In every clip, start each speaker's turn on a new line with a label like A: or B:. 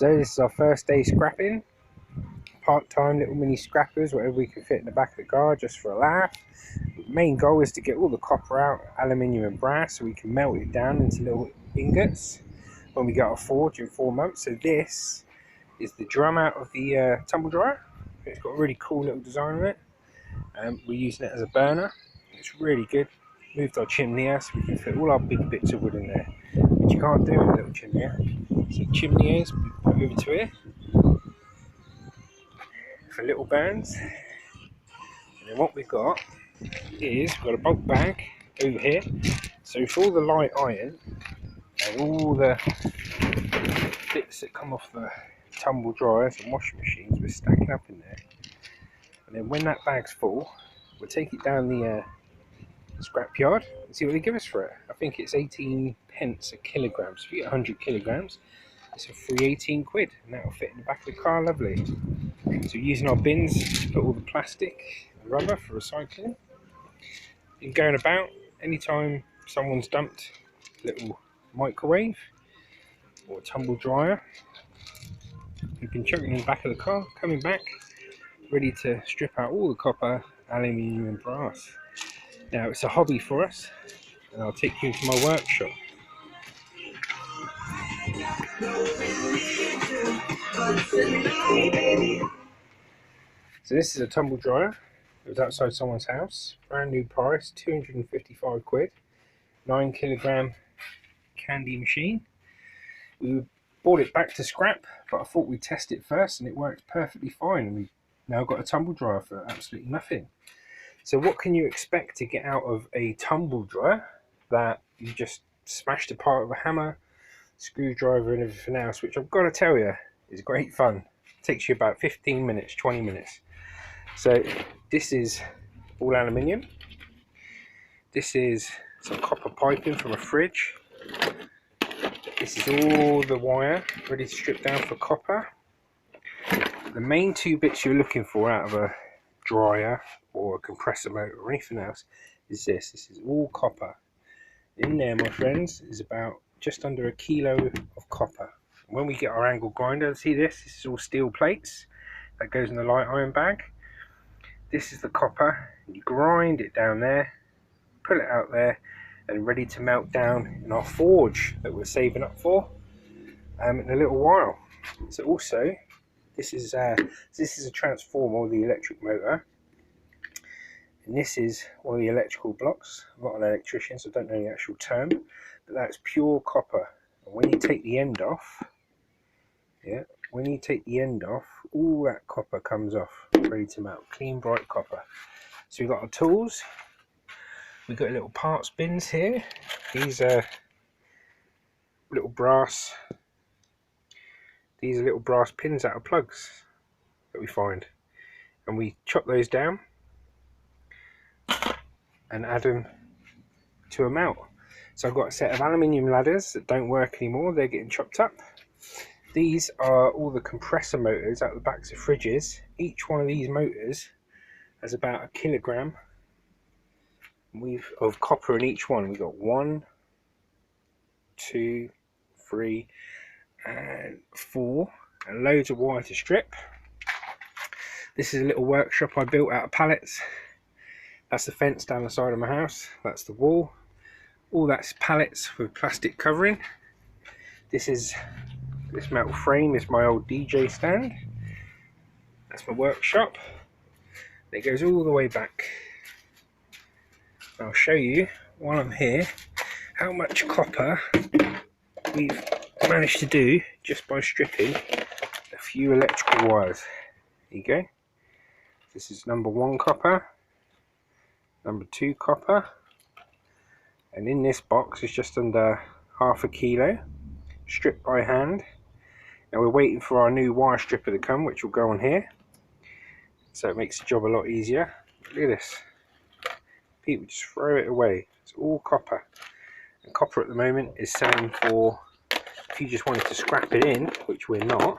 A: So this is our first day scrapping. Part-time little mini scrappers, whatever we can fit in the back of the car, just for a laugh. The main goal is to get all the copper out, aluminium and brass, so we can melt it down into little ingots when we get our forge in 4 months. So this is the drum out of the tumble dryer. It's got a really cool little design on it. We're using it as a burner. It's really good. Moved our chimney out so we can fit all our big bits of wood in there, which you can't do in a little chimney. So chimney is, we put over to here for little burns. And then what we've got is we've got a bulk bag over here. So for all the light iron and all the bits that come off the tumble dryers and washing machines, we're stacking up in there. And then when that bag's full, we'll take it down the scrap yard and see what they give us for it. I think it's 18 pence a kilogram. So if you get 100 kilograms, it's a free 18 quid, and that'll fit in the back of the car. Lovely. So using our bins to put all the plastic and rubber for recycling. And going about, anytime someone's dumped a little microwave or a tumble dryer, you can chuck it in the back of the car, coming back, ready to strip out all the copper, aluminium and brass. Now it's a hobby for us, and I'll take you into my workshop. So this is a tumble dryer. It was outside someone's house, brand new price, 255 quid, 9 kilogram candy machine. We bought it back to scrap, but I thought we'd test it first, and it worked perfectly fine, and we've now got a tumble dryer for absolutely nothing. So what can you expect to get out of a tumble dryer that you just smashed apart with a hammer, screwdriver and everything else, which I've got to tell you is great fun. It takes you about 15 minutes, 20 minutes. So this is all aluminium. This is some copper piping from a fridge. This is all the wire ready to strip down for copper. The main two bits you're looking for out of a dryer or a compressor motor or anything else is this. This is all copper. In there, my friends, is about just under a kilo of copper. When we get our angle grinder, see this is all steel plates that goes in the light iron bag. This is the copper. You grind it down there, pull it out there, and ready to melt down in our forge that we're saving up for in a little while. So also, this is a transformer, the electric motor, and this is one of the electrical blocks. I'm not an electrician, so I don't know the actual term, but that's pure copper. And when you take the end off, all that copper comes off, ready to melt, clean, bright copper. So we've got our tools. We've got little parts bins here. These are little brass. These are little brass pins out of plugs that we find, and we chop those down and add them to a melt. So I've got a set of aluminium ladders that don't work anymore. They're getting chopped up. These are all the compressor motors out the backs of fridges. Each one of these motors has about a kilogram of copper in each one. We've got 1, 2, 3 and 4, and loads of wire to strip. This is a little workshop I built out of pallets. That's the fence down the side of my house. That's the wall. All that's pallets with plastic covering. This metal frame is my old DJ stand. That's my workshop. It goes all the way back. I'll show you while I'm here how much copper we've managed to do just by stripping a few electrical wires. There you go. This is number 1 copper, number 2 copper, and in this box is just under half a kilo, stripped by hand. Now we're waiting for our new wire stripper to come, which will go on here, so it makes the job a lot easier. Look at this. People just throw it away. It's all copper, and copper at the moment is selling for, if you just wanted to scrap it in, which we're not,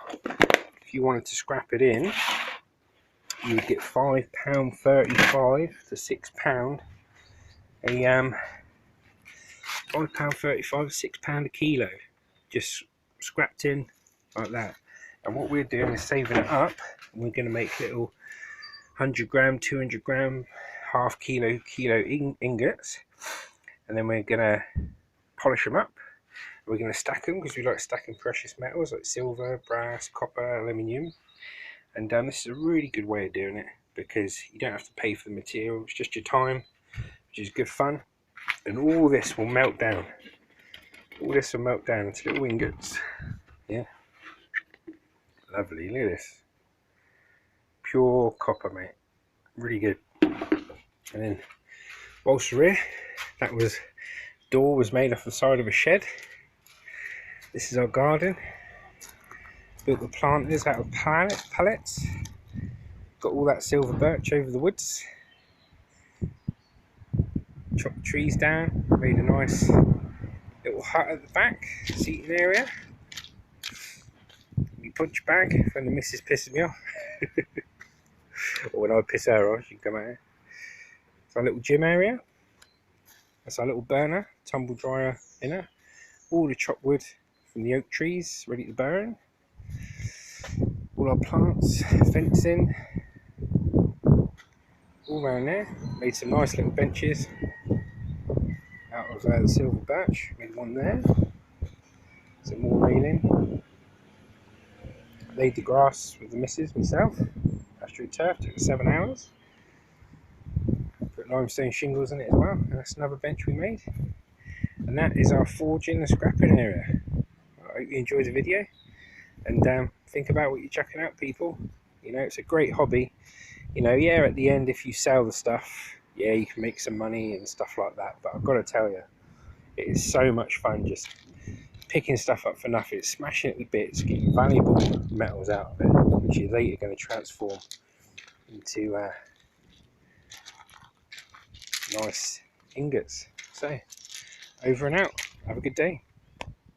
A: if you wanted to scrap it in, you would get £5.35 to £6 £5.35 to £6 a kilo, just scrapped in like that. And what we're doing is saving it up, and we're going to make little 100 gram, 200 gram, half kilo ingots, and then we're going to polish them up. We're going to stack them because we like stacking precious metals like silver, brass, copper, aluminium. And this is a really good way of doing it because you don't have to pay for the material, it's just your time, which is good fun. And all this will melt down. All this will melt down into little ingots. Yeah. Lovely, look at this. Pure copper, mate. Really good. And then whilst we're here, that was door was made off the side of a shed. This is our garden. Built the planters out of pallets. Got all that silver birch over the woods. Chopped trees down. Made a nice little hut at the back, seating area. My punch bag when the missus pisses me off. Or when I piss her off, she can come out here. It's our little gym area. That's our little burner, tumble dryer in her. All the chopped wood from the oak trees ready to burn. All our plants, fencing, all around there. Made some nice little benches out of the silver birch. Made one there. Some more railing. Laid the grass with the missus myself. AstroTurf, took 7 hours. Put limestone shingles in it as well. And that's another bench we made. And that is our forging and scrapping area. I hope you enjoyed the video. And think about what you're chucking out, people. You know, it's a great hobby. You know, yeah, at the end, if you sell the stuff, yeah, you can make some money and stuff like that. But I've got to tell you, it is so much fun just picking stuff up for nothing, smashing it to bits, getting valuable metals out of it, which you're later going to transform into nice ingots. So, over and out. Have a good day.